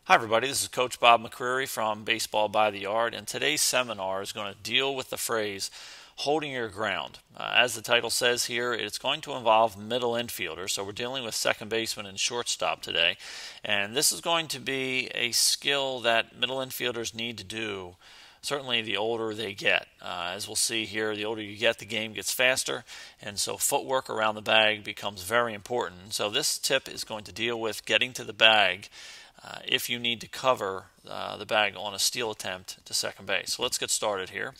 Hi everybody, this is Coach Bob McCreary from Baseball by the Yard, and today's seminar is going to deal with the phrase holding your ground. As the title says here, it's going to involve middle infielders, so we're dealing with second baseman and shortstop today, and this is going to be a skill that middle infielders need to do. Certainly the older they get. As we'll see here, the older you get, the game gets faster, and so footwork around the bag becomes very important. So this tip is going to deal with getting to the bag if you need to cover the bag on a steal attempt to second base. So let's get started here.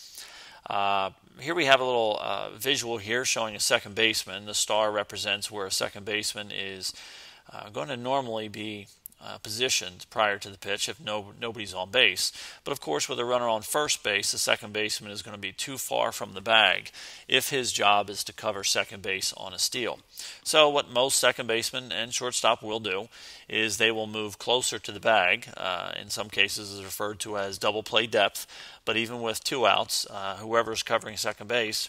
Here we have a little visual here showing a second baseman. The star represents where a second baseman is going to normally be positioned prior to the pitch if nobody's on base. But of course, with a runner on first base, the second baseman is going to be too far from the bag if his job is to cover second base on a steal. So what most second basemen and shortstop will do is they will move closer to the bag. In some cases is referred to as double play depth, but even with two outs, whoever's covering second base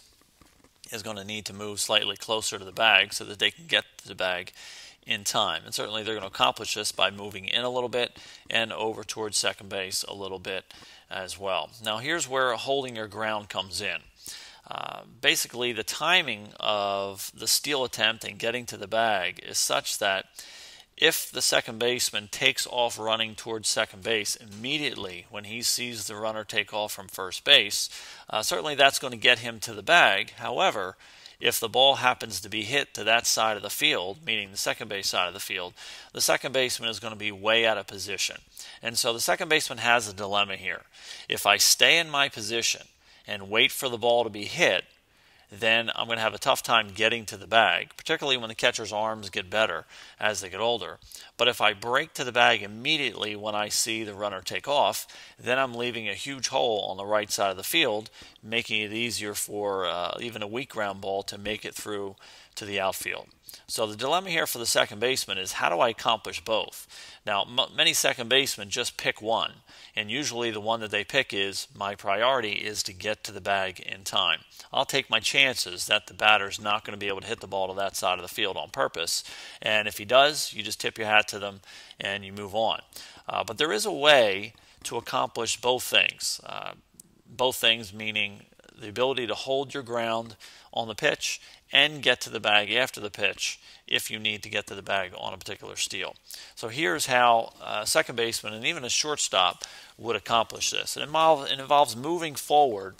is going to need to move slightly closer to the bag so that they can get to the bag in time. And certainly they're going to accomplish this by moving in a little bit and over towards second base a little bit as well. Now here's where holding your ground comes in. Basically the timing of the steal attempt and getting to the bag is such that if the second baseman takes off running towards second base immediately when he sees the runner take off from first base, certainly that's going to get him to the bag. However, if the ball happens to be hit to that side of the field, meaning the second base side of the field, the second baseman is going to be way out of position. And so the second baseman has a dilemma here. If I stay in my position and wait for the ball to be hit, then I'm going to have a tough time getting to the bag, particularly when the catcher's arms get better as they get older. But if I break to the bag immediately when I see the runner take off, then I'm leaving a huge hole on the right side of the field, making it easier for even a weak ground ball to make it through to the outfield. So the dilemma here for the second baseman is, how do I accomplish both? Now, many second basemen just pick one, and usually the one that they pick is, my priority is to get to the bag in time. I'll take my chances that the batter's not going to be able to hit the ball to that side of the field on purpose, and if he does, you just tip your hat to them and you move on. But there is a way to accomplish both things. Both things meaning the ability to hold your ground on the pitch and get to the bag after the pitch if you need to get to the bag on a particular steal. So here's how a second baseman and even a shortstop would accomplish this. It involves moving forward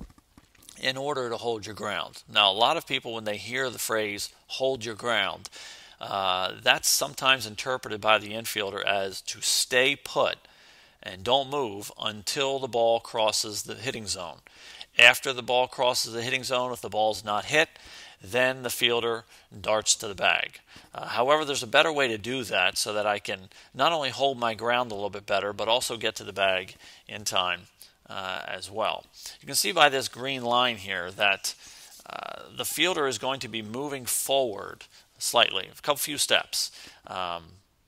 in order to hold your ground. Now, a lot of people, when they hear the phrase hold your ground, that's sometimes interpreted by the infielder as to stay put and don't move until the ball crosses the hitting zone. After the ball crosses the hitting zone, if the ball is not hit, then the fielder darts to the bag. However, there's a better way to do that so that I can not only hold my ground a little bit better, but also get to the bag in time as well. You can see by this green line here that the fielder is going to be moving forward slightly, a few steps.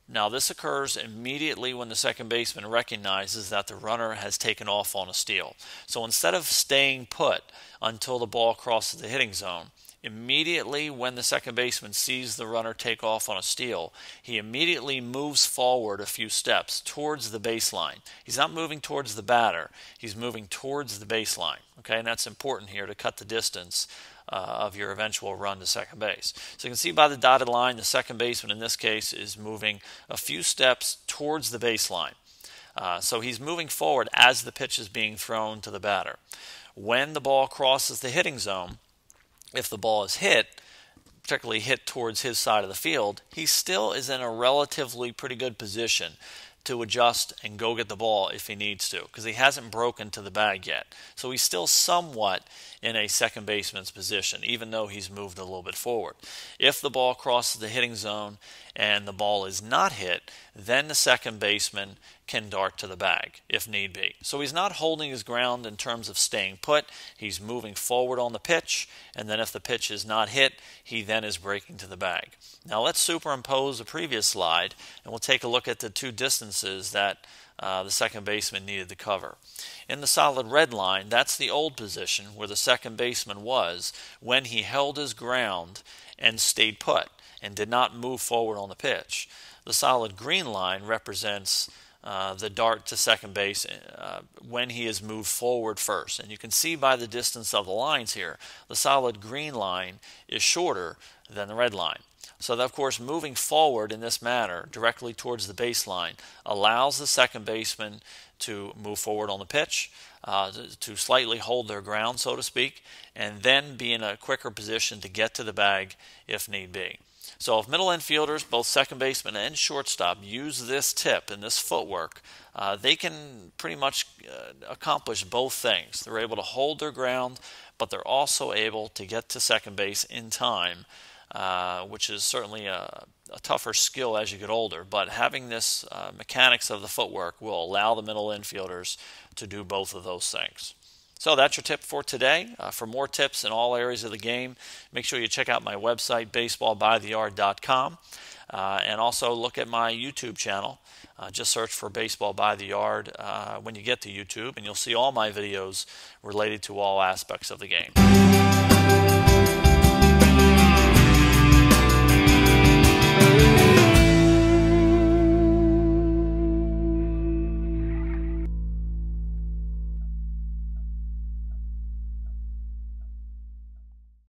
Now this occurs immediately when the second baseman recognizes that the runner has taken off on a steal. So instead of staying put until the ball crosses the hitting zone, immediately when the second baseman sees the runner take off on a steal, he immediately moves forward a few steps towards the baseline. He's not moving towards the batter, he's moving towards the baseline. Okay, and that's important here to cut the distance of your eventual run to second base. So you can see by the dotted line, the second baseman in this case is moving a few steps towards the baseline. So he's moving forward as the pitch is being thrown to the batter. When the ball crosses the hitting zone, if the ball is hit, particularly hit towards his side of the field, he still is in a relatively pretty good position to adjust and go get the ball if he needs to, because he hasn't broken to the bag yet. So he's still somewhat in a second baseman's position, even though he's moved a little bit forward. If the ball crosses the hitting zone and the ball is not hit, then the second baseman can dart to the bag if need be. So he's not holding his ground in terms of staying put. He's moving forward on the pitch, and then if the pitch is not hit, he then is breaking to the bag. Now let's superimpose the previous slide, and we'll take a look at the two distances that the second baseman needed to cover. In the solid red line, that's the old position where the second baseman was when he held his ground and stayed put and did not move forward on the pitch. The solid green line represents the dart to second base when he is moved forward first. And you can see by the distance of the lines here, the solid green line is shorter than the red line. So that, of course, moving forward in this manner directly towards the baseline allows the second baseman to move forward on the pitch, to slightly hold their ground, so to speak, and then be in a quicker position to get to the bag if need be. So if middle infielders, both second baseman and shortstop, use this tip and this footwork, they can pretty much accomplish both things. They're able to hold their ground, but they're also able to get to second base in time, which is certainly a tougher skill as you get older. But having this mechanics of the footwork will allow the middle infielders to do both of those things. So that's your tip for today. For more tips in all areas of the game, make sure you check out my website, baseballbytheyard.com, and also look at my YouTube channel. Just search for Baseball by the Yard when you get to YouTube, and you'll see all my videos related to all aspects of the game.